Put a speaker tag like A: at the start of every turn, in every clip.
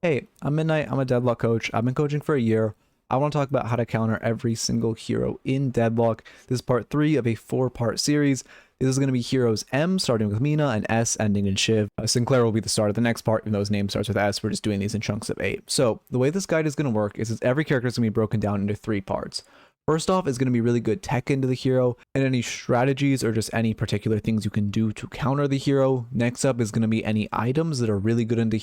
A: Hey, I'm Midnight. I'm a Deadlock coach. I've been coaching for a year. I want to talk about how to counter every single hero in Deadlock. This is part 3 of a 4-part series. This is going to be heroes M, starting with Mina, and S, ending in Shiv. Sinclair will be the start of the next part, even though his name starts with S. We're just doing these in chunks of 8. So, the way this guide is going to work is every character is going to be broken down into 3 parts. First off is going to be really good tech into the hero, and any strategies or just any particular things you can do to counter the hero. Next up is going to be any items that are really good into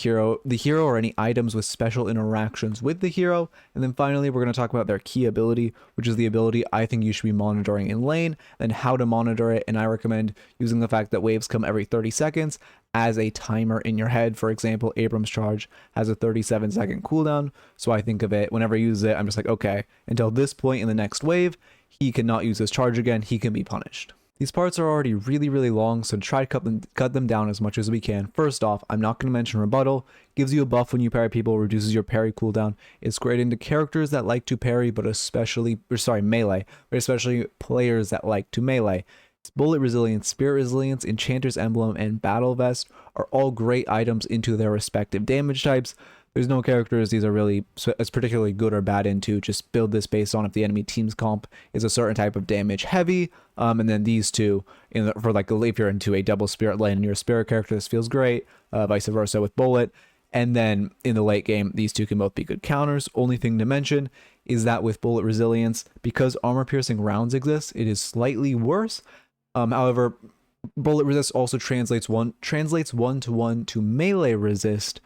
A: the hero or any items with special interactions with the hero. And then finally, we're going to talk about their key ability, which is the ability I think you should be monitoring in lane, and how to monitor it. And I recommend using the fact that waves come every 30 seconds as a timer in your head. For example, Abram's charge has a 37-second cooldown, so I think of it, whenever I use it, I'm just like, okay, until this point in the next wave, he cannot use his charge again, he can be punished. These parts are already really long, so try to cut them down as much as we can. First off, I'm not going to mention rebuttal. Gives you a buff when you parry people, reduces your parry cooldown. It's great into characters that like to parry, but melee, but especially players that like to melee. Bullet Resilience, Spirit Resilience, Enchanter's Emblem, and Battle Vest are all great items into their respective damage types. There's no characters these are really as particularly good or bad into. Just build this based on if the enemy team's comp is a certain type of damage heavy. And then these two, if you're into a double spirit lane and you're a spirit character, this feels great. Vice versa with Bullet. And then in the late game, these two can both be good counters. Only thing to mention is that with Bullet Resilience, because armor piercing rounds exist, it is slightly worse. However, bullet resist also translates one-to-one to melee resist.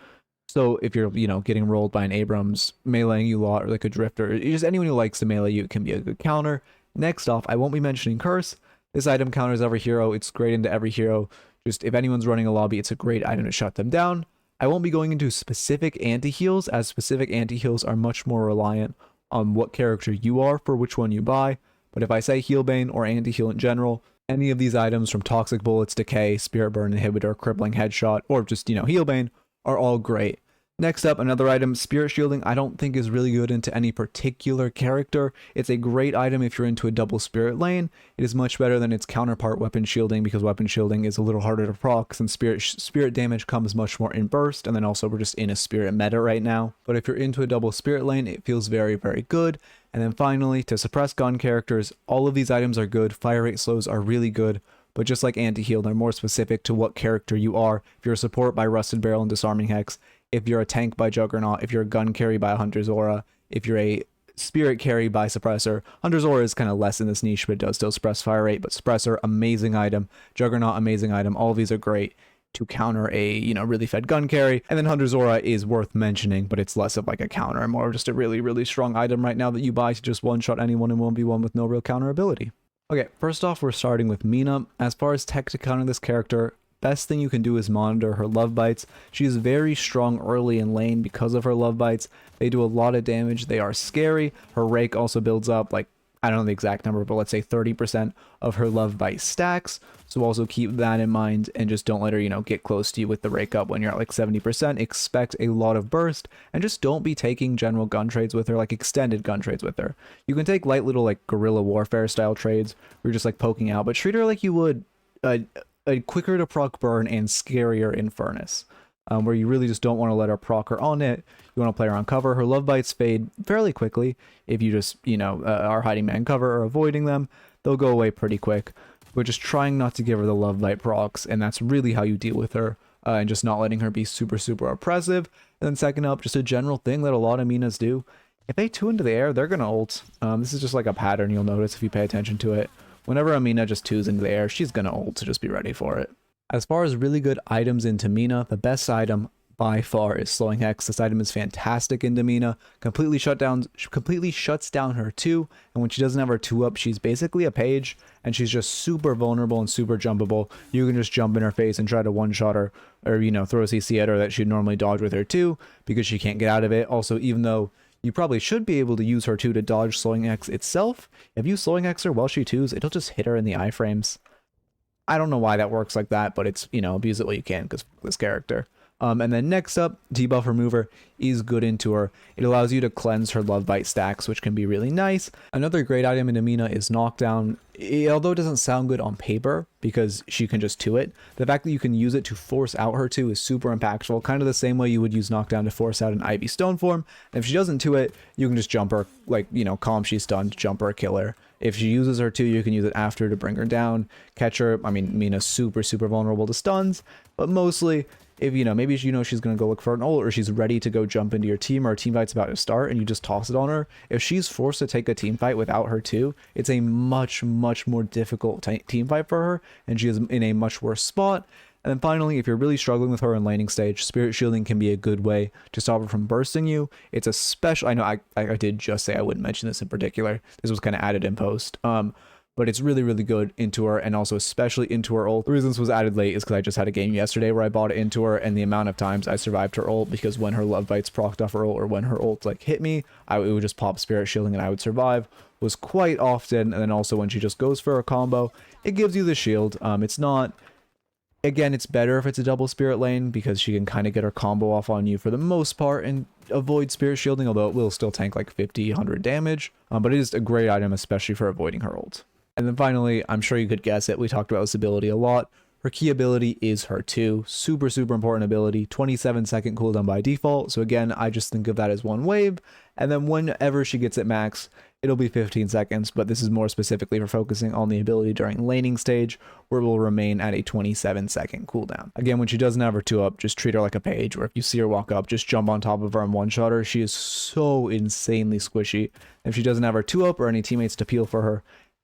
A: So if you're, getting rolled by an Abrams, meleeing you a lot, or like a drifter, just anyone who likes to melee you can be a good counter. Next off, I won't be mentioning curse. This item counters every hero. It's great into every hero. Just if anyone's running a lobby, it's a great item to shut them down. I won't be going into specific anti-heals, as specific anti-heals are much more reliant on what character you are for which one you buy. But if I say heal bane or anti-heal in general, any of these items from Toxic Bullets, Decay, Spirit Burn Inhibitor, Crippling Headshot, or just, Healbane are all great. Next up, another item, Spirit Shielding, I don't think is really good into any particular character. It's a great item if you're into a double Spirit lane. It is much better than its counterpart, Weapon Shielding, because Weapon Shielding is a little harder to proc, since Spirit damage comes much more in burst, and then also we're just in a Spirit meta right now. But if you're into a double Spirit lane, it feels very good. And then finally, to suppress gun characters, all of these items are good. Fire rate slows are really good, but just like anti-heal, they're more specific to what character you are. If you're a support by Rusted Barrel and Disarming Hex, if you're a tank by Juggernaut, if you're a gun carry by Hunter's Aura, if you're a spirit carry by Suppressor. Hunter's Aura is kind of less in this niche, but it does still suppress fire rate. But Suppressor, amazing item. Juggernaut, amazing item. All of these are great to counter a, really fed gun carry. And then Hunter's Aura is worth mentioning, but it's less of like a counter and more just a really strong item right now that you buy to just one-shot anyone in 1v1 with no real counter ability. Okay, first off, we're starting with Mina. As far as tech to counter this character, best thing you can do is monitor her love bites. She is very strong early in lane because of her love bites. They do a lot of damage. They are scary. Her rake also builds up, like, I don't know the exact number, but let's say 30% of her love bite stacks. So also keep that in mind and just don't let her, get close to you with the rake up when you're at like 70%. Expect a lot of burst and just don't be taking general gun trades with her, like extended gun trades with her. You can take light little like guerrilla warfare style trades where you're just like poking out, but treat her like you would a quicker to proc burn and scarier in furnace. Where you really just don't want to let her proc her on it. You want to play her on cover. Her love bites fade fairly quickly if you just, are hiding behind cover or avoiding them. They'll go away pretty quick. But just trying not to give her the love bite procs, and that's really how you deal with her, and just not letting her be super oppressive. And then second up, just a general thing that a lot of Minas do. If they 2 into the air, they're going to ult. This is just like a pattern you'll notice if you pay attention to it. Whenever a Mina just 2s into the air, she's going to ult, so just be ready for it. As far as really good items into Mina, the best item by far is Slowing Hex. This item is fantastic into Mina. Completely shuts down her 2, and when she doesn't have her 2-up, she's basically a Paige, and she's just super vulnerable and super jumpable. You can just jump in her face and try to one-shot her, or, throw a CC at her that she'd normally dodge with her 2, because she can't get out of it. Also, even though you probably should be able to use her 2 to dodge Slowing Hex itself, if you Slowing Hex her while she 2s, it'll just hit her in the iframes. I don't know why that works like that, but it's, abuse it while you can because this character. And then next up, debuff remover is good into her. It allows you to cleanse her love bite stacks, which can be really nice. Another great item in Mina is knockdown. Although it doesn't sound good on paper because she can just 2 it, the fact that you can use it to force out her 2 is super impactful, kind of the same way you would use knockdown to force out an Ivy Stone form. And if she doesn't 2 it, you can just jump her, like, you know, calm she's stunned, jump her, kill her. If she uses her 2, you can use it after to bring her down, catch her. I mean, Mina's super vulnerable to stuns, but mostly if, you know, maybe you know she's going to go look for an ult, or she's ready to go jump into your team, or a team fight's about to start and you just toss it on her. If she's forced to take a team fight without her 2, it's a much more difficult team fight for her, and she is in a much worse spot. And then finally, if you're really struggling with her in laning stage, Spirit Shielding can be a good way to stop her from bursting you. It's a special, I know I did just say I wouldn't mention this in particular. This was kind of added in post. But it's really good into her, and also especially into her ult. The reason this was added late is because I just had a game yesterday where I bought it into her, and the amount of times I survived her ult, because when her love bites procced off her ult, or when her ult like hit me, it would just pop Spirit Shielding and I would survive, was quite often. And then also when she just goes for a combo, it gives you the shield. It's not, again, it's better if it's a double Spirit lane, because she can kind of get her combo off on you for the most part and avoid Spirit Shielding, although it will still tank like 50, 100 damage. But it is a great item, especially for avoiding her ult. And then finally, I'm sure you could guess it, we talked about this ability a lot. Her key ability is her 2. Super important ability. 27-second cooldown by default. So again, I just think of that as one wave. And then whenever she gets it max, it'll be 15 seconds. But this is more specifically for focusing on the ability during laning stage, where it will remain at a 27-second cooldown. Again, when she doesn't have her 2-up, just treat her like a Paige, or if you see her walk up, just jump on top of her and one-shot her. She is so insanely squishy. If she doesn't have her 2-up or any teammates to peel for her,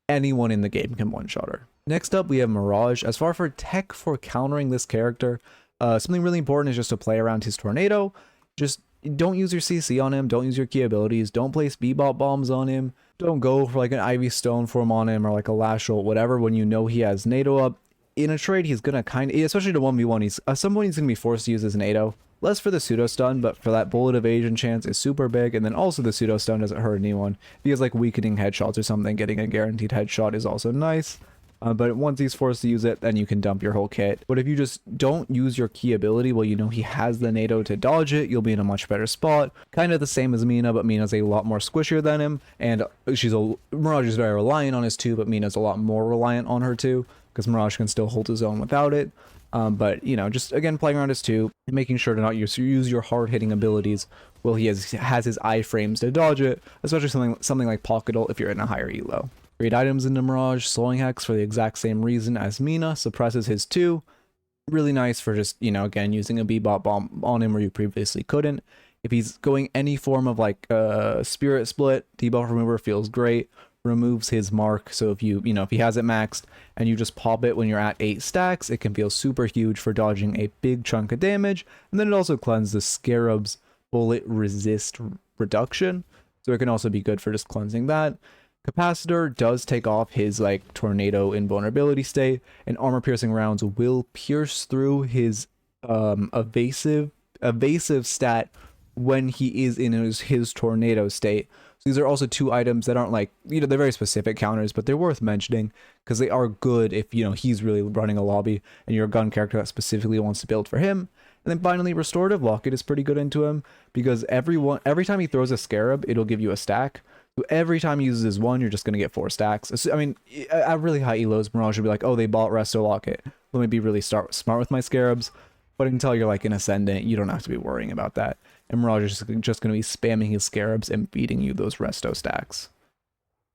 A: anyone in the game can one-shot her. Next up, we have Mirage. As far for tech for countering this character, something really important is just to play around his tornado. Just don't use your CC on him, don't use your key abilities, don't place Bebop bombs on him, don't go for like an Ivy Stone form on him, or like a Lash ult, whatever, when you know he has NATO up. In a trade, he's gonna especially to 1v1, he's at some point he's gonna be forced to use his NATO. Less for the pseudo stun, but for that bullet evasion chance is super big. And then also the pseudo stun doesn't hurt anyone. If he has like weakening headshots or something, getting a guaranteed headshot is also nice. But once he's forced to use it, then you can dump your whole kit. But if you just don't use your key ability, well, you know he has the NATO to dodge it, you'll be in a much better spot. Kind of the same as Mina, but Mina's a lot more squishier than him. And Mirage is very reliant on his 2, but Mina's a lot more reliant on her 2, because Mirage can still hold his own without it. But, you know, just again playing around his 2, and making sure to not use your hard-hitting abilities. Well, he has his iframes to dodge it, especially something like Pocket Ult if you're in a higher elo. Great items in the Mirage. Slowing Hex for the exact same reason as Mina, suppresses his 2. Really nice for just, you know, again, using a Bebop bomb on him where you previously couldn't. If he's going any form of like Spirit Split, Debuff Remover feels great. Removes his mark, so if if he has it maxed and you just pop it when you're at 8 stacks, it can feel super huge for dodging a big chunk of damage. And then it also cleanses the Scarab's bullet resist reduction, so it can also be good for just cleansing that. Capacitor does take off his like tornado invulnerability state, and armor piercing rounds will pierce through his evasive stat when he is in his tornado state. These are also 2 items that aren't like, they're very specific counters, but they're worth mentioning because they are good if, he's really running a lobby and you're a gun character that specifically wants to build for him. And then finally, Restorative Locket is pretty good into him because every time he throws a Scarab, it'll give you a stack. So every time he uses 1, you're just going to get 4 stacks. I mean, at really high elos, Mirage would be like, oh, they bought Resto Locket. Let me be really smart with my Scarabs. But until you're like an Ascendant, you don't have to be worrying about that. And Mirage is just going to be spamming his Scarabs and beating you those Resto stacks.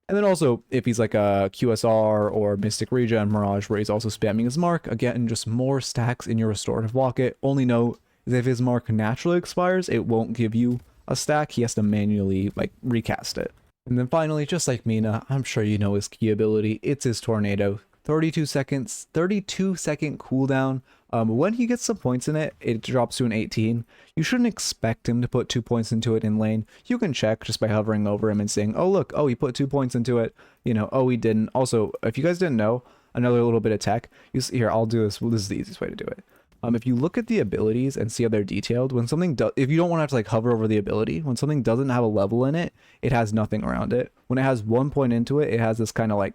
A: And then also, if he's like a QSR or Mystic Regen Mirage, where he's also spamming his mark, again, just more stacks in your Restorative Locket. Only note is if his mark naturally expires, it won't give you a stack. He has to manually like recast it. And then finally, just like Mina, I'm sure you know his key ability. It's his Tornado. 32 second cooldown. When he gets some points in it, it drops to an 18. You shouldn't expect him to put 2 points into it in lane. You can check just by hovering over him and saying, oh look, oh he put 2 points into it. Oh he didn't. Also, if you guys didn't know, another little bit of tech. Here, I'll do this. Well, this is the easiest way to do it. If you look at the abilities and see how they're detailed, when something if you don't want to have to like hover over the ability, when something doesn't have a level in it, it has nothing around it. When it has 1 point into it, it has this kind of like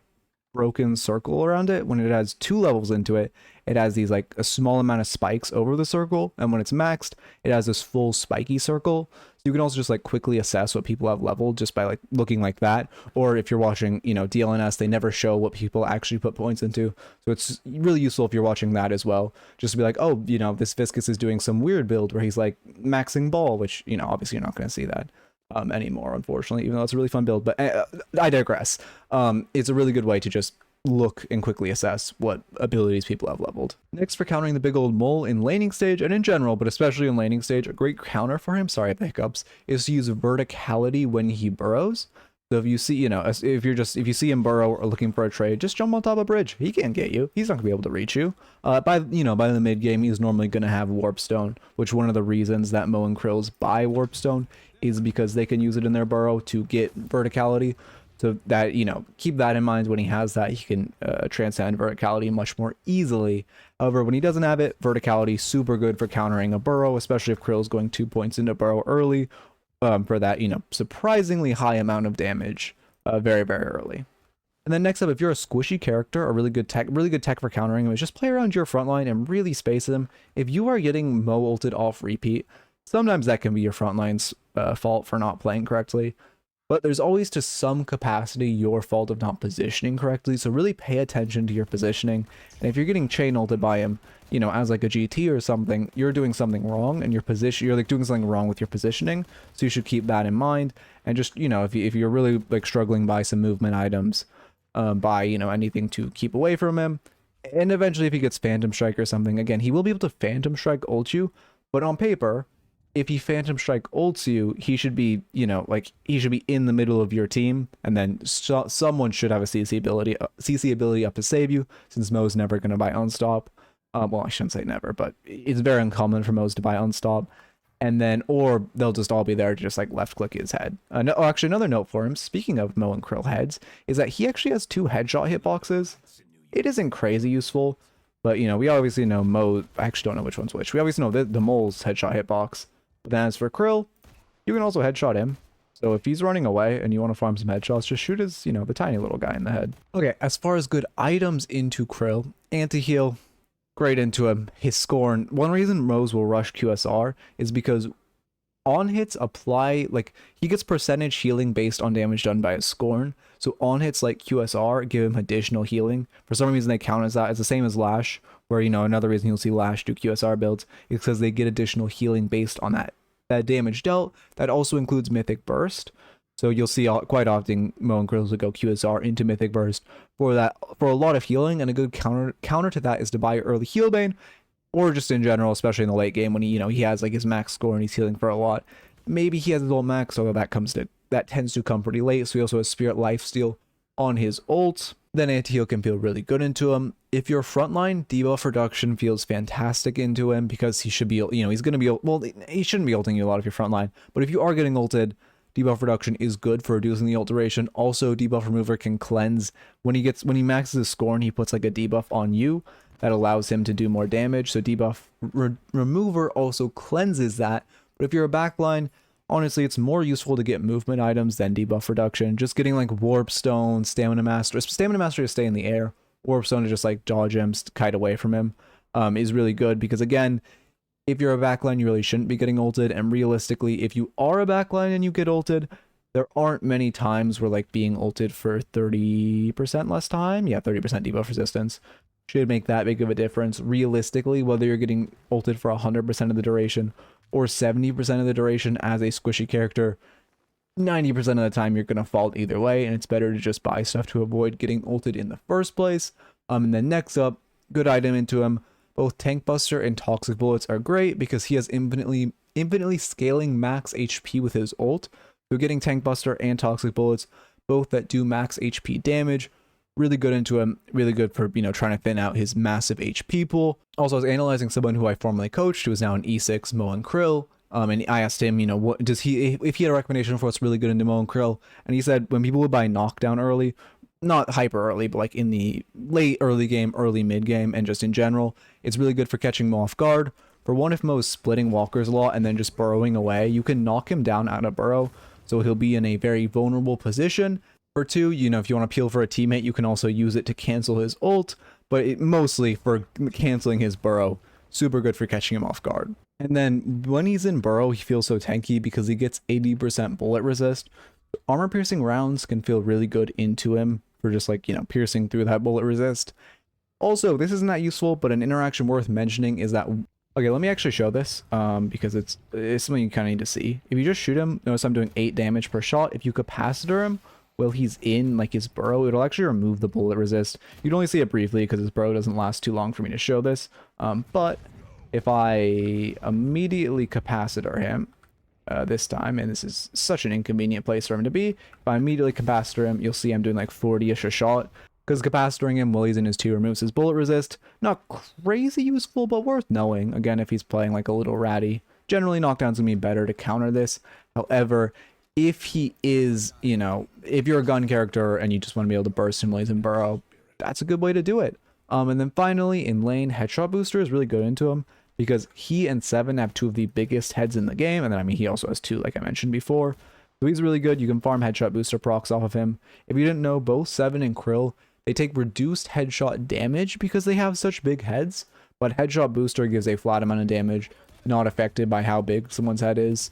A: broken circle around it. When it has 2 levels into it, it has these like a small amount of spikes over the circle, and when it's maxed, it has this full spiky circle. So you can also just like quickly assess what people have leveled just by like looking like that. Or if you're watching, you know, DLNS, they never show what people actually put points into, so it's really useful if you're watching that as well, just to be like, oh, you know, this Viscous is doing some weird build where he's like maxing ball, which, you know, obviously you're not going to see that anymore, unfortunately, even though it's a really fun build. But I digress. It's a really good way to just look and quickly assess what abilities people have leveled. Next, for countering the big old mole in laning stage, and in general, but especially in laning stage, a great counter for him, sorry the hiccups, is to use verticality when he burrows. So if you see, you know, if you see him burrow or looking for a trade, just jump on top of a bridge. He can't get you. He's not gonna be able to reach you. By the mid game, he's normally gonna have Warpstone, which one of the reasons that Mo and Krills buy Warpstone is because they can use it in their burrow to get verticality. So that, you know, keep that in mind. When he has that, he can transcend verticality much more easily. However, when he doesn't have it, verticality super good for countering a burrow, especially if Krill's going 2 points into burrow early, for that, you know, surprisingly high amount of damage very, very early. And then next up, if you're a squishy character, a really good tech for countering him is just play around your front line and really space him. If you are getting Mo ulted off repeat, sometimes that can be your front line's fault for not playing correctly. But there's always to some capacity your fault of not positioning correctly, so really pay attention to your positioning. And if you're getting chain ulted by him, you know, as like a GT or something, you're doing something wrong, and you're like doing something wrong with your positioning, so you should keep that in mind. And just, you know, if you're really like struggling by some movement items, by, you know, anything to keep away from him, and eventually if he gets Phantom Strike or something, again, he will be able to Phantom Strike ult you, but on paper, if he Phantom Strike ults you, he should be, you know, like, he should be in the middle of your team, and then someone should have a CC ability up to save you, since Mo's never going to buy Unstop. Well, I shouldn't say never, but it's very uncommon for Mo's to buy Unstop. And then, or they'll just all be there to just like left click his head. Oh, actually, another note for him, speaking of Mo and Krill heads, is that he actually has 2 headshot hitboxes. It isn't crazy useful, but, you know, we obviously know Mo, I actually don't know which one's which. We obviously know the mole's headshot hitbox. But then as for Krill, you can also headshot him. So if he's running away and you want to farm some headshots, just shoot his, you know, the tiny little guy in the head. Okay, as far as good items into Krill, anti-heal, great into him. His scorn, one reason Rose will rush QSR is because on hits apply, like, he gets percentage healing based on damage done by his scorn. So on hits like QSR give him additional healing. For some reason they count as that. It's the same as Lash, where, you know, another reason you'll see Lash do QSR builds is because they get additional healing based on that damage dealt. That also includes Mythic Burst. So you'll see quite often Mo and Krill will go QSR into Mythic Burst for a lot of healing, and a good counter to that is to buy early Heal Bane, or just in general, especially in the late game when he, you know, he has like his max score and he's healing for a lot. Maybe he has his ult max, so that tends to come pretty late. So he also has Spirit Lifesteal on his ult. Then anti-heal can feel really good into him. If your frontline, debuff reduction feels fantastic into him because he should be, you know, he's going to be, well, he shouldn't be ulting you a lot if you're frontline, but if you are getting ulted, debuff reduction is good for reducing the ult duration. Also, debuff remover can cleanse. When he maxes his scorn, he puts like a debuff on you that allows him to do more damage. So debuff remover also cleanses that. But if you're a backline, honestly, it's more useful to get movement items than debuff reduction. Just getting like Warp Stone, Stamina Master to stay in the air, Warp Stone to just like dodge him, kite away from him, is really good. Because again, if you're a backline, you really shouldn't be getting ulted. And realistically, if you are a backline and you get ulted, there aren't many times where like being ulted for 30% less time, 30% debuff resistance, should make that big of a difference. Realistically, whether you're getting ulted for 100% of the duration or 70% of the duration as a squishy character, 90% of the time you're going to fault either way, and it's better to just buy stuff to avoid getting ulted in the first place. And then next up, good item into him. Both Tank Buster and Toxic Bullets are great because he has infinitely scaling max HP with his ult. So getting Tank Buster and Toxic Bullets, both that do max HP damage, really good into him, really good for, you know, trying to thin out his massive HP pool. Also, I was analyzing someone who I formerly coached, who is now an E6 Mo and Krill, and I asked him, you know, what does he, if he had a recommendation for what's really good into Mo and Krill, and he said when people would buy Knockdown early, not hyper early, but like in the late early game, early mid game, and just in general, it's really good for catching Mo off guard. For one, if Mo is splitting walkers a lot and then just burrowing away, you can knock him down out of burrow, so he'll be in a very vulnerable position. For 2, you know, if you want to peel for a teammate, you can also use it to cancel his ult, but mostly for canceling his burrow. Super good for catching him off guard. And then when he's in burrow, he feels so tanky because he gets 80% bullet resist. Armor piercing rounds can feel really good into him for just like, you know, piercing through that bullet resist. Also, this isn't that useful, but an interaction worth mentioning is that, okay, let me actually show this because it's something you kind of need to see. If you just shoot him, notice I'm doing 8 damage per shot. If you capacitor him while he's in like his burrow, it'll actually remove the bullet resist. You can only see it briefly because his burrow doesn't last too long for me to show this. But if I immediately capacitor him this time, and this is such an inconvenient place for him to be, if I immediately capacitor him, you'll see I'm doing like 40-ish a shot. Because capacitoring him while he's in his 2 removes his bullet resist. Not crazy useful, but worth knowing. Again, if he's playing like a little ratty. Generally, knockdown's gonna be better to counter this. However, if he is, you know, if you're a gun character and you just want to be able to burst him while he's in burrow, that's a good way to do it. And then finally, in lane, headshot booster is really good into him because he and 7 have 2 of the biggest heads in the game. And then, I mean, he also has 2, like I mentioned before. So he's really good. You can farm headshot booster procs off of him. If you didn't know, both 7 and Krill, they take reduced headshot damage because they have such big heads, but headshot booster gives a flat amount of damage, not affected by how big someone's head is.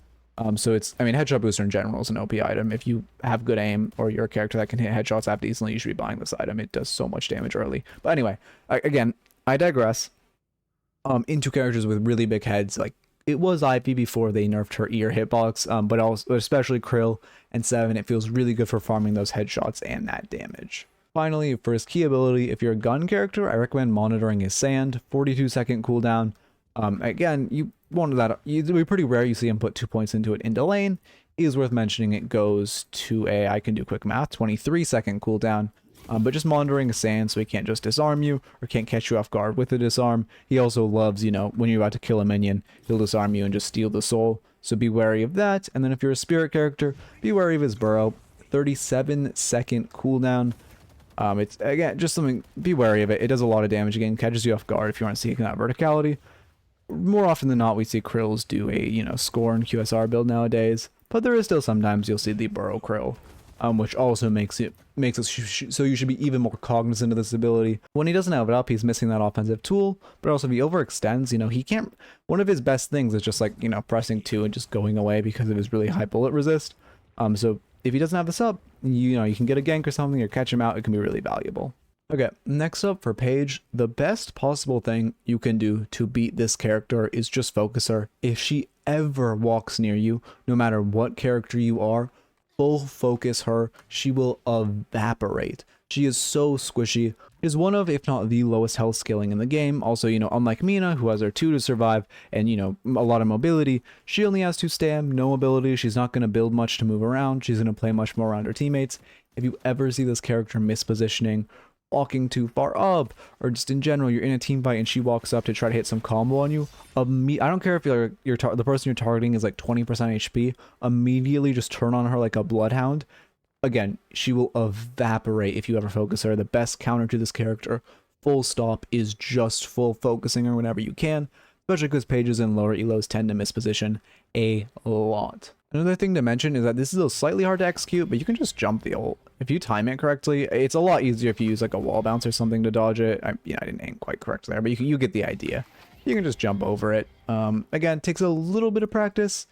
A: So it's, I mean, headshot booster in general is an OP item. If you have good aim or you're a character that can hit headshots that decently, you should be buying this item. It does so much damage early. But anyway, again, I digress. Into characters with really big heads, like it was Ivy before they nerfed her ear hitbox, but also especially Krill and 7, it feels really good for farming those headshots and that damage. Finally, for his key ability, if you're a gun character, I recommend monitoring his sand, 42-second cooldown. Again, you wanted that. It'll be pretty rare you see him put 2 points into it into lane. It is worth mentioning it goes to a, I can do quick math, 23-second cooldown. But just monitoring his sand so he can't just disarm you or can't catch you off guard with a disarm. He also loves, you know, when you're about to kill a minion, he'll disarm you and just steal the soul. So be wary of that. And then if you're a spirit character, be wary of his burrow, 37-second cooldown. It's, again, just something, be wary of it. It does a lot of damage. Again, catches you off guard if you aren't seeking that verticality. More often than not, we see Krills do a, you know, score and QSR build nowadays. But there is still sometimes you'll see the burrow Krill, which also makes it so you should be even more cognizant of this ability. When he doesn't have it up, he's missing that offensive tool, but also if he overextends, you know, he can't, one of his best things is just like, you know, pressing 2 and just going away because of his really high bullet resist. So if he doesn't have this up, you know, you can get a gank or something or catch him out. It can be really valuable. Okay, next up for Paige, the best possible thing you can do to beat this character is just focus her. If she ever walks near you, no matter what character you are, full focus her, she will evaporate. She is so squishy. Is one of, if not the lowest health scaling in the game. Also, you know, unlike Mina, who has her 2 to survive and, you know, a lot of mobility, she only has 2 stam, no mobility. She's not going to build much to move around. She's going to play much more around her teammates. If you ever see this character mispositioning, walking too far up, or just in general, you're in a team fight and she walks up to try to hit some combo on you, I don't care if the person you're targeting is like 20% HP, immediately just turn on her like a bloodhound. Again, she will evaporate if you ever focus her. The best counter to this character, full stop, is just full focusing her whenever you can, especially because pages in lower elos tend to misposition a lot. Another thing to mention is that this is slightly hard to execute, but you can just jump the ult. If you time it correctly, it's a lot easier if you use like a wall bounce or something to dodge it. I didn't aim quite correct there, but you get the idea. You can just jump over it. Again, it takes a little bit of practice,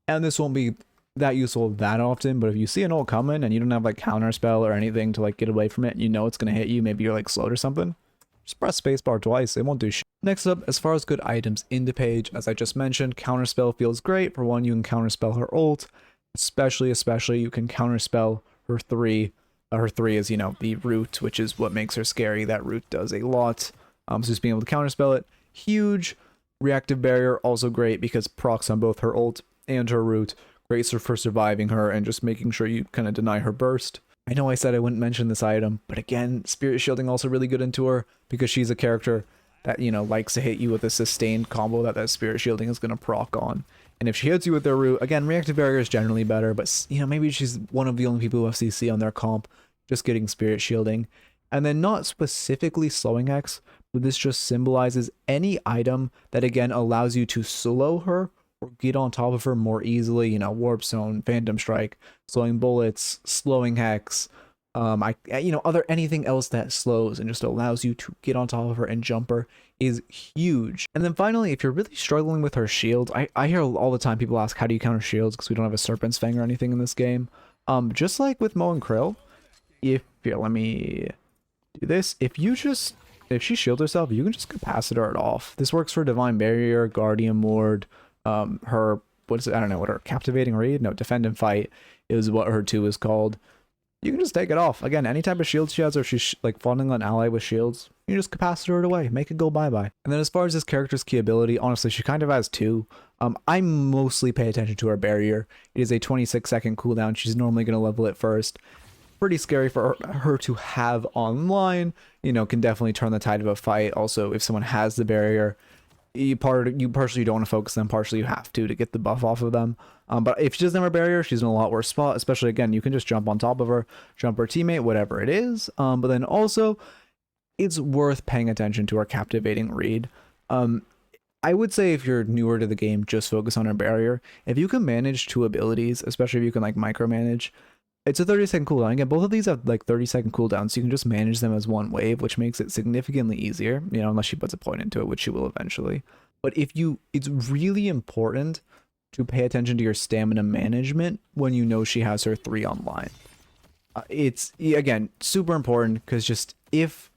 A: and this won't be that useful that often, but if you see an ult coming and you don't have like counter spell or anything to like get away from it, and you know it's going to hit you, maybe you're like slowed or something, just press spacebar twice, it won't do shit. Next up, as far as good items into Paige, as I just mentioned, counterspell feels great. For one, you can counterspell her ult, especially you can counterspell her 3. Her 3 is, you know, the root, which is what makes her scary. That root does a lot. So just being able to counterspell it, huge. Reactive barrier, also great because procs on both her ult and her root. Great for surviving her and just making sure you kind of deny her burst. I know I said I wouldn't mention this item, but again, Spirit Shielding also really good into her because she's a character that, you know, likes to hit you with a sustained combo that Spirit Shielding is going to proc on. And if she hits you with their root, again, Reactive Barrier is generally better, but, you know, maybe she's one of the only people who have CC on their comp, just getting Spirit Shielding. And then not specifically slowing X, but this just symbolizes any item that, again, allows you to slow her or get on top of her more easily. You know, Warp Zone, Phantom Strike, slowing bullets, slowing Hex, other anything else that slows and just allows you to get on top of her and jump her is huge. And then finally, if you're really struggling with her shields, I hear all the time people ask, how do you counter shields? Because we don't have a Serpent's Fang or anything in this game. Just like with Mo and Krill, let me do this. If she shields herself, you can just capacitor it off. This works for Divine Barrier, Guardian Ward, her, what is it? I don't know what her Captivating Read? No, Defend and Fight is what her 2 is called. You can just take it off. Again, any type of shield she has, or if she's like funding an ally with shields, you can just capacitor it away, make it go bye-bye. And then as far as this character's key ability, honestly, she kind of has 2. I mostly pay attention to her barrier. It is a 26-second cooldown. She's normally going to level it first. Pretty scary for her to have online. You know, can definitely turn the tide of a fight. Also, if someone has the barrier, you partially don't want to focus them, partially you have to get the buff off of them. But if she doesn't have a barrier, she's in a lot worse spot, especially, again, you can just jump on top of her, jump her teammate, whatever it is. But then also, it's worth paying attention to her Captivating Read. I would say if you're newer to the game, just focus on her barrier. If you can manage 2 abilities, especially if you can like micromanage, it's a 30-second cooldown. Again, both of these have like 30-second cooldowns, so you can just manage them as one wave, which makes it significantly easier, you know, unless she puts a point into it, which she will eventually. But it's really important to pay attention to your stamina management when you know she has her 3 online. It's, again, super important, because just if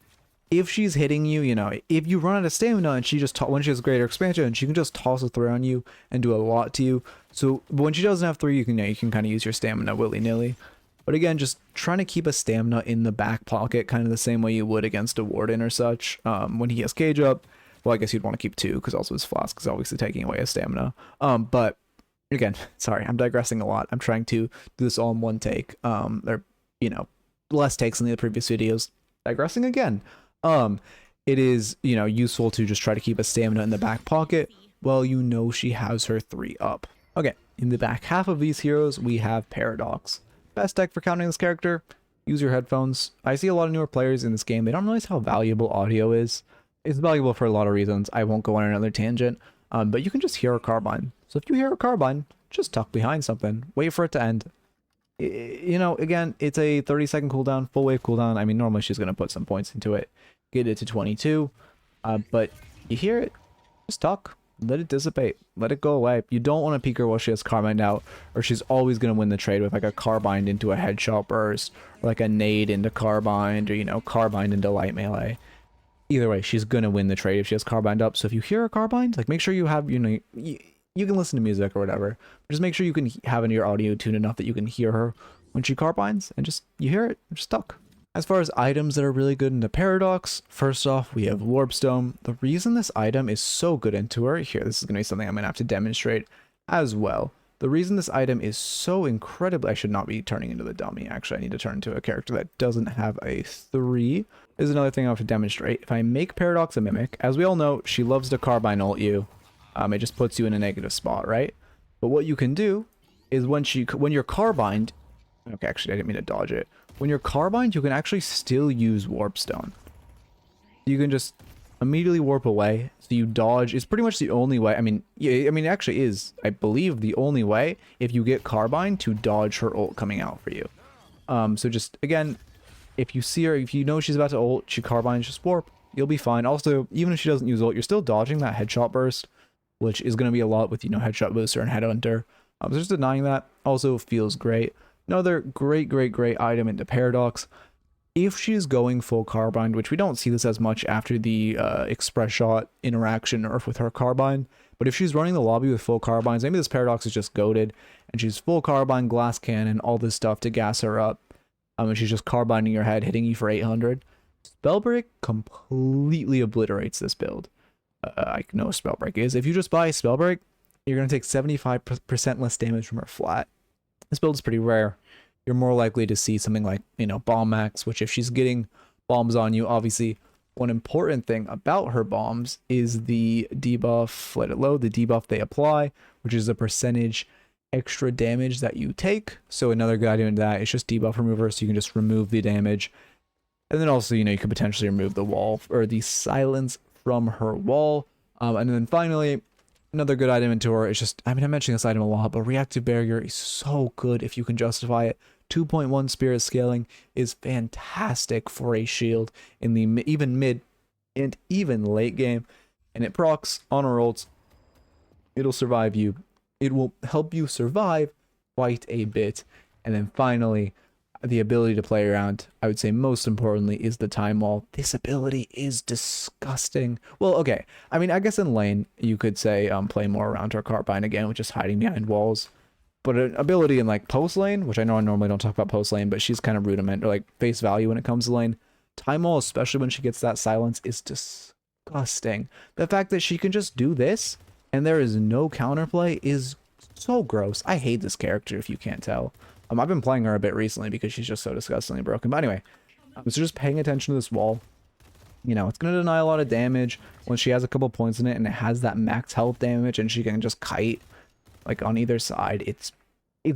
A: she's hitting you, you know, if you run out of stamina and she just, when she has greater expansion, she can just toss a 3 on you and do a lot to you. So when she doesn't have 3, you can kind of use your stamina willy-nilly. But again, just trying to keep a stamina in the back pocket, kind of the same way you would against a Warden or such. When he has Cage up, well, I guess you'd want to keep 2, because also his Flask is obviously taking away his stamina. But again, sorry, I'm digressing a lot. I'm trying to do this all in one take. There, you know, less takes than the previous videos. Digressing again. It is, you know, useful to just try to keep a stamina in the back pocket while you know she has her 3 up. Okay, in the back half of these heroes, we have Paradox. Best deck for counting this character, use your headphones. I see a lot of newer players in this game, they don't realize how valuable audio is. It's valuable for a lot of reasons. I won't go on another tangent, but you can just hear a carbine. So if you hear a carbine, just tuck behind something, wait for it to end. You know, again, it's a 30-second cooldown, full wave cooldown. I mean, normally she's going to put some points into it, get it to 22, but you hear it, just tuck. Let it dissipate. Let it go away. You don't want to peek her while she has carbine out, or she's always going to win the trade with like a carbine into a headshot burst, or like a nade into carbine, or, you know, carbine into light melee. Either way, she's going to win the trade if she has carbine up. So if you hear a carbine, like, make sure you have, you know, you can listen to music or whatever. Just make sure you can have in your audio tuned enough that you can hear her when she carbines, and just, you hear it, you're stuck. As far as items that are really good into Paradox, first off, we have Warpstone. The reason this item is so good into her, here, this is going to be something I'm going to have to demonstrate as well. The reason this item is so incredibly, I should not be turning into the dummy, actually, I need to turn into a character that doesn't have a 3. This is another thing I have to demonstrate. If I make Paradox a Mimic, as we all know, she loves to carbine ult you. It just puts you in a negative spot, right? But what you can do is when you're carbined, okay, actually, I didn't mean to dodge it. When you're carbined, you can actually still use Warpstone. You can just immediately warp away. So you dodge. It's pretty much the only way. I mean, yeah, it actually is, I believe, the only way if you get carbined to dodge her ult coming out for you. So just, again, if you see her, if you know she's about to ult, she carbines, just warp. You'll be fine. Also, even if she doesn't use ult, you're still dodging that headshot burst, which is going to be a lot with, you know, headshot booster and headhunter. So just denying that also feels great. Another great item into Paradox. If she's going full carbine, which we don't see this as much after the express shot interaction nerf with her carbine, but if she's running the lobby with full carbines, maybe this Paradox is just goated, and she's full carbine, glass cannon, all this stuff to gas her up, and she's just carbining your head, hitting you for 800. Spellbreak completely obliterates this build. I know what Spellbreak is. If you just buy Spellbreak, you're going to take 75% less damage from her flat. This build is pretty rare. You're more likely to see something like, you know, Bomb Max, which if she's getting bombs on you, obviously one important thing about her bombs is the debuff, let it load, the debuff they apply, which is a percentage extra damage that you take. So another good idea in that is just debuff remover, so you can just remove the damage. And then also, you know, you could potentially remove the wall or the silence from her wall. And then finally, Another good item into her is just, I mean, I'm mentioning this item a lot, but Reactive Barrier is so good if you can justify it. 2.1 Spirit Scaling is fantastic for a shield in the even mid and even late game. And it procs on her ults. It'll survive you. It will help you survive quite a bit. And then finally, the ability to play around, I would say most importantly, is the time wall. This ability is disgusting. Well, okay. I mean, I guess in lane, you could say play more around her Carbine again, which is hiding behind walls. But an ability in like post lane, which I know I normally don't talk about post lane, but she's kind of rudiment or like face value when it comes to lane. Time wall, especially when she gets that silence, is disgusting. The fact that she can just do this and there is no counterplay is so gross. I hate this character if you can't tell. I've been playing her a bit recently because she's just so disgustingly broken. But anyway, so just paying attention to this wall. You know, it's going to deny a lot of damage when she has a couple points in it and it has that max health damage and she can just kite like on either side. It's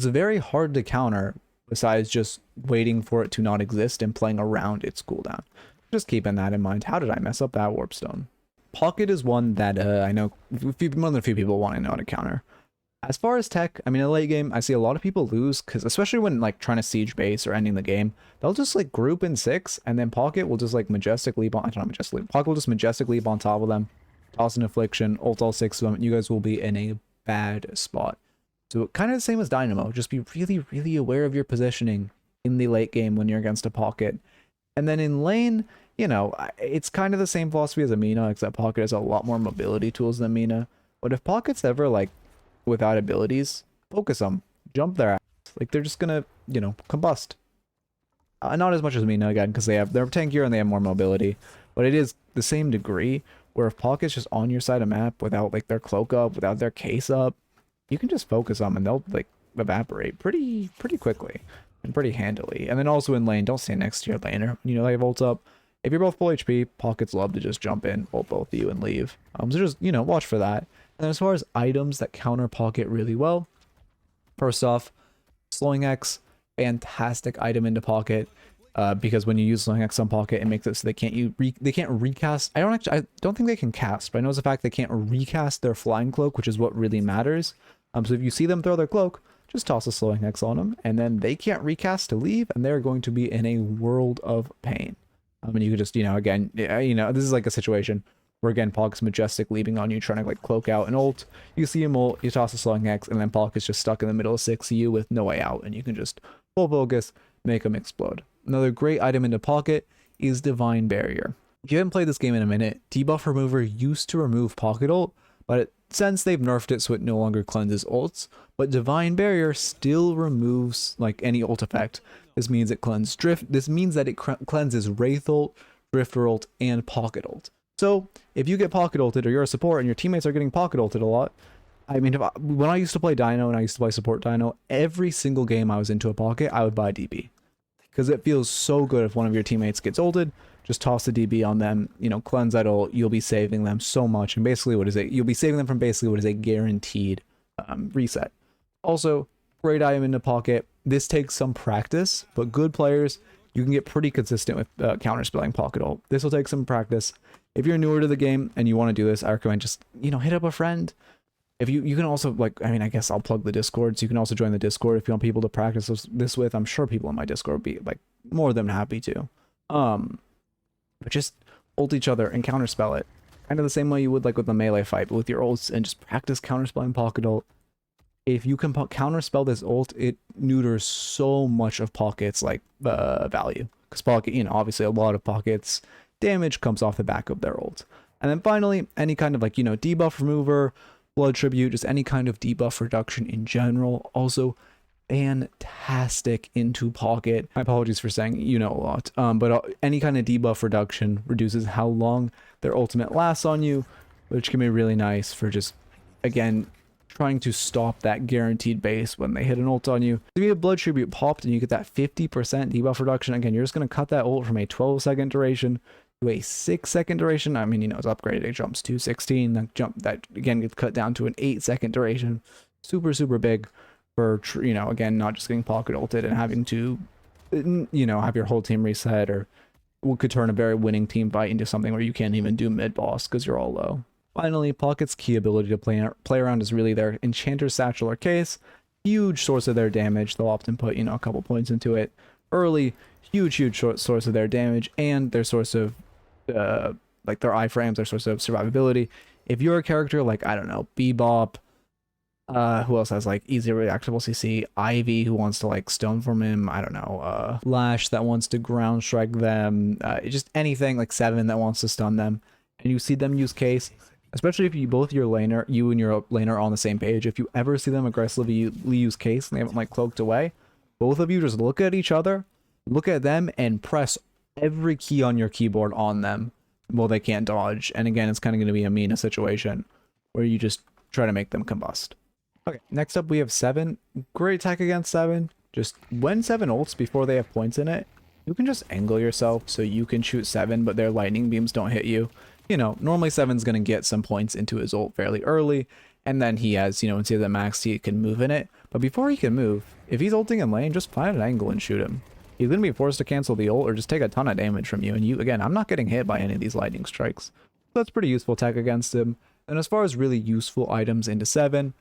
A: very hard to counter besides just waiting for it to not exist and playing around its cooldown. Just keeping that in mind. How did I mess up that warpstone? Pocket is one that I know more than a few people want to know how to counter. As far as tech, I mean, in the late game, I see a lot of people lose because especially when like trying to siege base or ending the game, they'll just like group in 6 and then Pocket will just like majestic leap on, I don't know, majestic leap. Pocket will just majestic leap on top of them, toss an affliction, ult all 6 of them, and you guys will be in a bad spot. So kind of the same as Dynamo, just be really, really aware of your positioning in the late game when you're against a Pocket. And then in lane, you know, it's kind of the same philosophy as a Mina, except Pocket has a lot more mobility tools than Mina. But if Pocket's ever like without abilities, focus them, jump their ass. Like they're just gonna, you know, combust. Not as much as Mina again, because they're tankier and they have more mobility, but it is the same degree where if Pocket's just on your side of map without like their cloak up, without their case up, you can just focus them and they'll like evaporate pretty quickly and pretty handily. And then also in lane, don't stand next to your laner. You know, they have ult up. If you're both full HP, Pockets love to just jump in, ult both of you and leave. So just, you know, watch for that. And as far as items that counter Pocket really well, first off, Slowing X, fantastic item into Pocket, because when you use Slowing X on Pocket, it makes it so they can't recast. I don't think they can cast, but I know it's the fact they can't recast their Flying Cloak, which is what really matters. So if you see them throw their cloak, just toss a Slowing X on them, and then they can't recast to leave, and they're going to be in a world of pain. And you could just, you know, again, you know, this is like a situation where again Pocket's majestic leaping on you, trying to like cloak out an ult. You see him ult, you toss a Slowing X, and then Pocket's just stuck in the middle of 6U with no way out, and you can just full focus, make him explode. Another great item into Pocket is Divine Barrier. If you haven't played this game in a minute, Debuff Remover used to remove Pocket ult, but since they've nerfed it so it no longer cleanses ults, but Divine Barrier still removes like any ult effect. This means it cleanses Drift. This means that it cleanses Wraith ult, Drifter ult, and Pocket ult. So if you get Pocket ulted or you're a support and your teammates are getting Pocket ulted a lot, I mean, when I used to play Dino and I used to play support Dino, every single game I was into a Pocket, I would buy DB. Because it feels so good if one of your teammates gets ulted, just toss the DB on them, you know, cleanse that ult, you'll be saving them so much. And basically what is it? You'll be saving them from basically what is a guaranteed reset. Also, great item into Pocket. This takes some practice, but good players, you can get pretty consistent with counterspelling Pocket ult. This will take some practice. If you're newer to the game and you want to do this, I recommend just, you know, hit up a friend. If you can also, like, I mean, I guess I'll plug the Discord, so you can also join the Discord if you want people to practice this with. I'm sure people in my Discord would be, like, more than happy to. But just ult each other and counterspell it. Kind of the same way you would, like, with the melee fight, but with your ults, and just practice counterspelling Pocket ult. If you can counterspell this ult, it neuters so much of Pocket's, like, value. Because Pocket, you know, obviously a lot of Pocket's damage comes off the back of their ult. And then finally, any kind of, like, you know, debuff remover, blood tribute, just any kind of debuff reduction in general. Also fantastic into Pocket. My apologies for saying you know a lot, but any kind of debuff reduction reduces how long their ultimate lasts on you, which can be really nice for just, again, trying to stop that guaranteed base when they hit an ult on you. If you have blood tribute popped and you get that 50% debuff reduction, again, you're just going to cut that ult from a 12-second duration to a 6-second duration. I mean, you know, it's upgraded, it jumps to 16, that again gets cut down to an 8-second duration. Super big for, you know, again, not just getting Pocket ulted and having to, you know, have your whole team reset, or what could turn a very winning team fight into something where you can't even do mid boss because you're all low. Finally, Pocket's key ability to play around is really their Enchanter's Satchel or Case. Huge source of their damage. They'll often put, a couple points into it early. Huge source of their damage and their source of, like their iframes, their source of survivability. If you're a character like, I don't know, Bebop, who else has like easy reactable CC, Ivy who wants to like stone form him, I don't know, Lash that wants to ground strike them, just anything like Seven that wants to stun them, and you see them use Case, especially if you you and your laner are on the same page. If you ever see them aggressively use Case and they haven't like cloaked away, both of you just look at each other, look at them, and press every key on your keyboard on them. Well, they can't dodge, and again, it's kind of going to be a Mina situation where you just try to make them combust. Okay, next up we have Seven. Great tech against Seven. Just when Seven ults before they have points in it, you can just angle yourself so you can shoot Seven, but their lightning beams don't hit you. Normally Seven's going to get some points into his ult fairly early, and then he has, once he has that max, he can move in it. But before he can move, if he's ulting in lane, just find an angle and shoot him. He's going to be forced to cancel the ult or just take a ton of damage from you. And again, I'm not getting hit by any of these lightning strikes. So that's pretty useful tech against him. And as far as really useful items into Seven,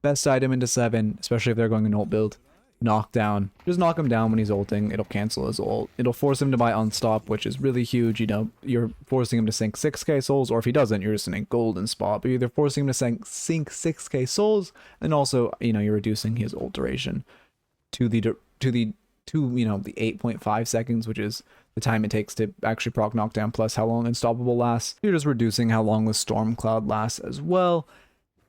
A: best item into Seven, especially if they're going an ult build, knockdown. Just knock him down when he's ulting. It'll cancel his ult. It'll force him to buy unstop, which is really huge. You're forcing him to sink 6k souls, or if he doesn't, you're just in a golden spot. But you're either forcing him to sink 6k souls, and also, you're reducing his ult duration to the 8.5 seconds, which is the time it takes to actually proc knockdown plus how long Unstoppable lasts. You're just reducing how long the Storm Cloud lasts as well,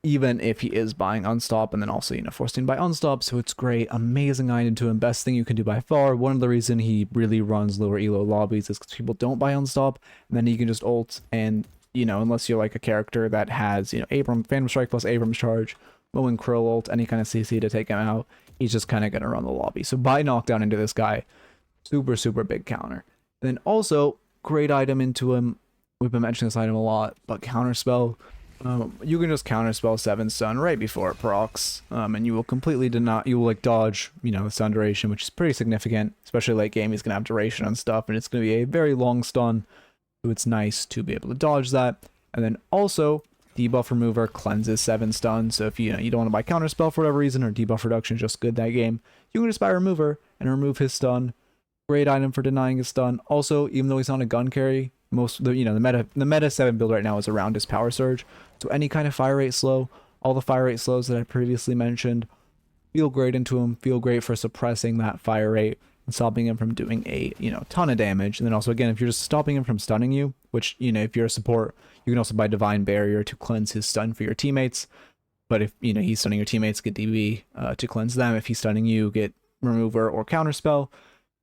A: even if he is buying Unstop, and then also, forcing by Unstop, so it's great. Amazing item to him, best thing you can do by far. One of the reason he really runs lower elo lobbies is because people don't buy Unstop, and then he can just ult, and, unless you're like a character that has, Phantom Strike plus Abram's Charge, Moen Krill ult, any kind of CC to take him out, he's just kind of going to run the lobby. So buy knockdown into this guy, super big counter. And then also, great item into him, we've been mentioning this item a lot, but counterspell. You can just counterspell 7 stun right before it procs, and you will completely dodge, the stun duration, which is pretty significant, especially late game. He's going to have duration and stuff, and it's going to be a very long stun, so it's nice to be able to dodge that. And then also, debuff remover cleanses 7 stun, so if you don't want to buy counterspell for whatever reason, or debuff reduction is just good that game, you can just buy remover and remove his stun. Great item for denying his stun. Also, even though he's on a gun carry, the meta 7 build right now is around his power surge, so any kind of fire rate slow, all the fire rate slows that I previously mentioned, feel great into him, feel great for suppressing that fire rate and stopping him from doing a ton of damage. And then also, again, if you're just stopping him from stunning you, which if you're a support, you can also buy Divine Barrier to cleanse his stun for your teammates. But if he's stunning your teammates, get DB to cleanse them. If he's stunning you, get remover or counterspell.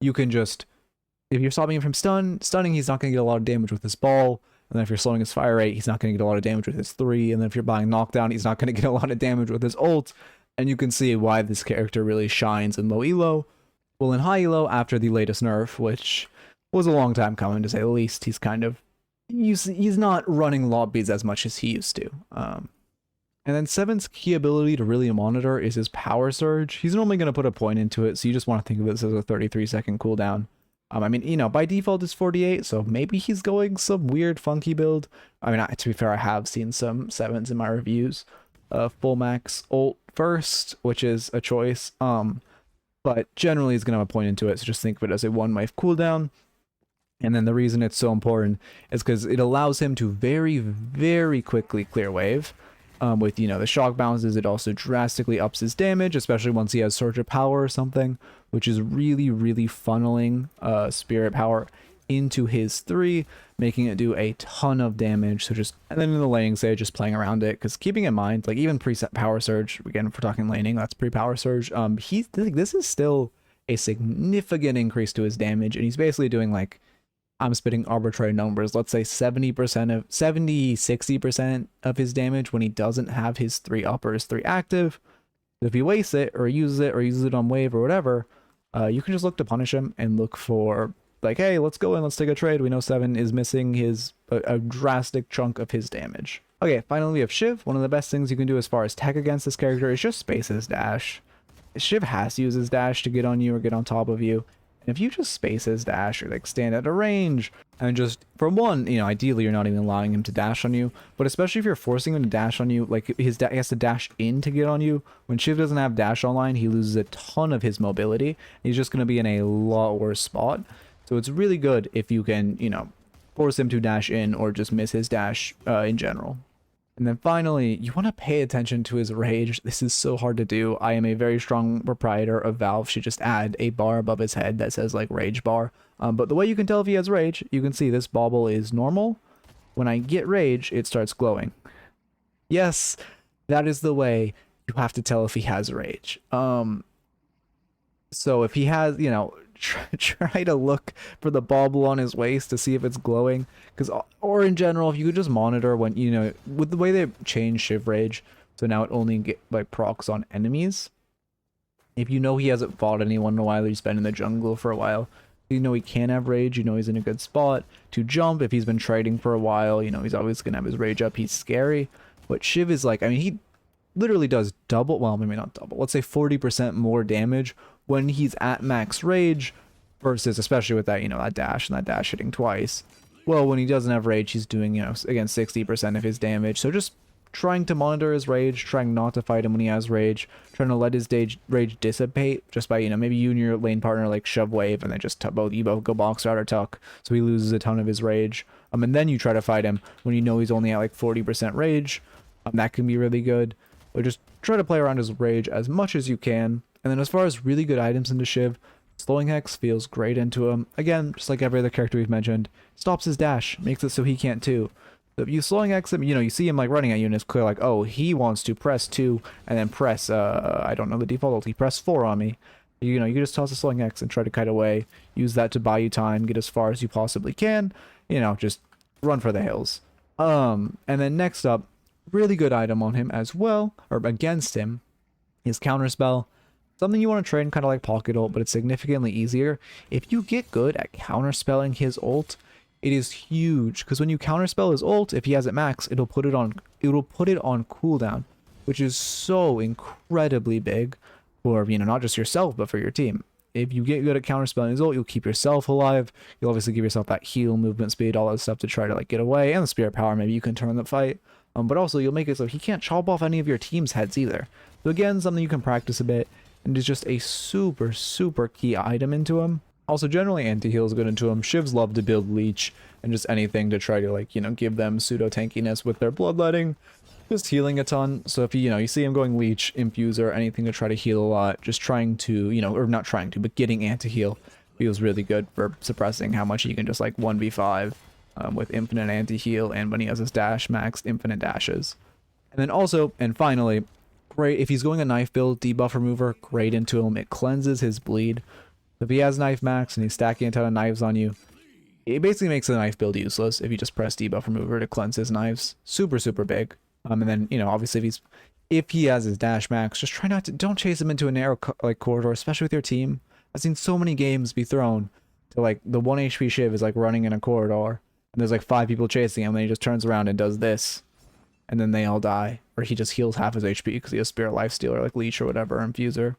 A: You can just, if you're stopping him from stunning, he's not going to get a lot of damage with his ball. And then if you're slowing his fire rate, he's not going to get a lot of damage with his 3. And then if you're buying knockdown, he's not going to get a lot of damage with his ult. And you can see why this character really shines in low elo. Well, in high elo, after the latest nerf, which was a long time coming to say the least, he's not running lobbies as much as he used to. And then Seven's key ability to really monitor is his power surge. He's normally going to put a point into it, so you just want to think of this as a 33-second cooldown. By default it's 48, so maybe he's going some weird funky build. To be fair, I have seen some 7s in my reviews. Full max ult first, which is a choice. But generally he's going to have a point into it, so just think of it as a 1-wave cooldown. And then the reason it's so important is because it allows him to very quickly clear wave. With the shock bounces, it also drastically ups his damage, especially once he has Surge of Power or something, which is really funneling Spirit Power into his 3, making it do a ton of damage. So and then in the laning stage, just playing around it, because keeping in mind, like even preset Power Surge, again, if we're talking laning, that's pre-Power Surge, this is still a significant increase to his damage, and he's basically doing like, I'm spitting arbitrary numbers, let's say 60% of his damage when he doesn't have his 3 up or his 3 active. If he wastes it or uses it on wave or whatever, you can just look to punish him and look for like, hey, let's go in, let's take a trade. We know 7 is missing a drastic chunk of his damage. Okay, finally we have Shiv. One of the best things you can do as far as tech against this character is just space his dash. Shiv has to use his dash to get on you or get on top of you. And if you just space his dash or like stand at a range and just, for one, you know, ideally you're not even allowing him to dash on you, but especially if you're forcing him to dash on you, like he has to dash in to get on you. When Shiv doesn't have dash online, he loses a ton of his mobility. He's just going to be in a lot worse spot. So it's really good if you can, you know, force him to dash in or just miss his dash in general. And then finally, you want to pay attention to his rage. This is so hard to do. I am a very strong proprietor of Valve. Should just add a bar above his head that says like rage bar. But the way you can tell if he has rage, you can see this bauble is normal. When I get rage, it starts glowing. Yes, that is the way you have to tell if he has rage. So if he has, you know, try to look for the bauble on his waist to see if it's glowing, because, or in general, if you could just monitor when, you know, with the way they changed Shiv Rage, so now it only get like procs on enemies. If you know he hasn't fought anyone in a while, he's been in the jungle for a while, you know he can have rage, you know he's in a good spot to jump. If he's been trading for a while, you know he's always gonna have his rage up. He's scary. But Shiv is like, I mean, he literally does double, well, maybe not double, let's say 40% more damage when he's at max rage versus, especially with that, you know, that dash and that dash hitting twice. Well, when he doesn't have rage, he's doing, you know, again, 60% of his damage. So just trying to monitor his rage, trying not to fight him when he has rage, trying to let his rage dissipate just by, you know, maybe you and your lane partner like shove wave and then just you both go box out or tuck, so he loses a ton of his rage. And then you try to fight him when you know he's only at like 40% rage. That can be really good. But just try to play around his rage as much as you can. And then as far as really good items into Shiv, Slowing Hex feels great into him. Again, just like every other character we've mentioned, stops his dash, makes it so he can't too. So if you Slowing Hex him, you know, you see him like running at you and it's clear like, oh, he wants to press 2 and then press, I don't know the default ulti, press 4 on me. You know, you can just toss a Slowing Hex and try to kite away, use that to buy you time, get as far as you possibly can, you know, just run for the hills. And then next up, really good item on him as well, or against him, is Counterspell. Something you want to train kind of like Pocket Ult, but it's significantly easier. If you get good at counterspelling his ult, it is huge, because when you counterspell his ult, if he has it max, it'll put it on cooldown, which is so incredibly big for, you know, not just yourself, but for your team. If you get good at counterspelling his ult, you'll keep yourself alive. You'll obviously give yourself that heal, movement speed, all that stuff to try to like get away, and the spirit power, maybe you can turn the fight. But also you'll make it so he can't chop off any of your team's heads either. So again, something you can practice a bit, and is just a super, super key item into him. Also, generally anti-heal is good into him. Shivs love to build leech and just anything to try to, like, you know, give them pseudo tankiness with their bloodletting. Just healing a ton. So if you know, you see him going leech, infuser, anything to try to heal a lot, just trying to, you know, or not trying to, but getting anti-heal feels really good for suppressing how much he can just like 1v5 with infinite anti-heal, and when he has his dash, max infinite dashes. And then also, and finally, great if he's going a knife build, debuff remover, great into him. It cleanses his bleed. If he has knife max and he's stacking a ton of knives on you, it basically makes the knife build useless if you just press debuff remover to cleanse his knives. Super, super big. And then, you know, obviously if he has his dash max, just try not to, don't chase him into a narrow like corridor, especially with your team. I've seen so many games be thrown to like the 1 HP Shiv is like running in a corridor and there's like 5 people chasing him, and then he just turns around and does this, and then they all die, or he just heals half his HP because he has Spirit Lifesteal or like Leech or whatever, Infuser.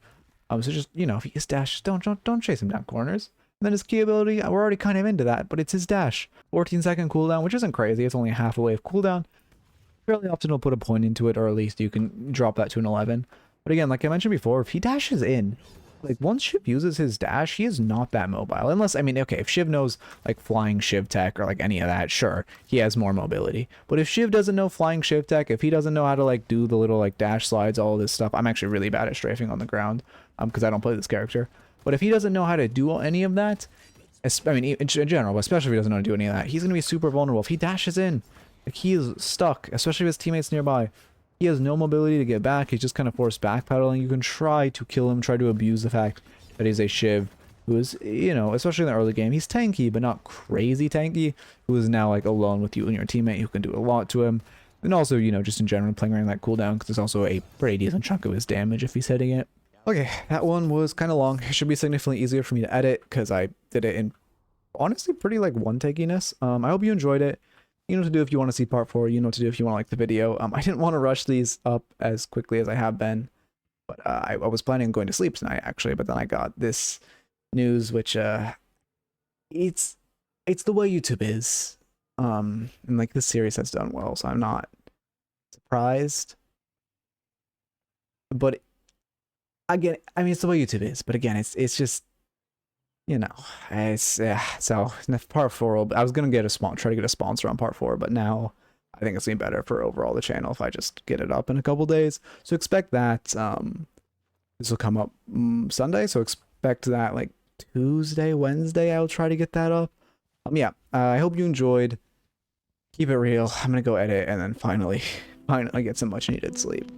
A: So just, you know, if he has dash, don't chase him down corners. And then his key ability, we're already kind of into that, but it's his dash. 14-second cooldown, which isn't crazy. It's only half a wave cooldown. Fairly often he'll put a point into it, or at least you can drop that to an 11. But again, like I mentioned before, if he dashes in, like once Shiv uses his dash, he is not that mobile. Unless, I mean, okay, if Shiv knows like flying Shiv tech or like any of that, sure, he has more mobility. But if Shiv doesn't know flying Shiv tech, if he doesn't know how to like do the little like dash slides, all of this stuff, I'm actually really bad at strafing on the ground because I don't play this character. But if he doesn't know how to do any of that, I mean, in general, but especially if he doesn't know how to do any of that, he's going to be super vulnerable. If he dashes in, like he is stuck, especially if his teammates nearby. He has no mobility to get back. He's just kind of forced backpedaling. You can try to kill him, try to abuse the fact that he's a Shiv who is, you know, especially in the early game, he's tanky, but not crazy tanky, who is now like alone with you and your teammate who can do a lot to him. And also, you know, just in general, playing around that cooldown, because there's also a pretty decent chunk of his damage if he's hitting it. Okay, that one was kind of long. It should be significantly easier for me to edit because I did it in honestly pretty like one takiness. I hope you enjoyed it. You know what to do if you want to see part 4. You know what to do if you want to like the video. I didn't want to rush these up as quickly as I have been, but I was planning on going to sleep tonight actually, but then I got this news, which it's the way YouTube is. And like this series has done well, so I'm not surprised. But again, I mean, it's the way YouTube is. But again, it's just, you know, it's so part 4. I was gonna try to get a sponsor on part 4, but now I think it's gonna be better for overall the channel if I just get it up in a couple days. So expect that. This will come up Sunday, so expect that like Tuesday, Wednesday. I'll try to get that up. Yeah. I hope you enjoyed. Keep it real. I'm gonna go edit and then finally get some much needed sleep.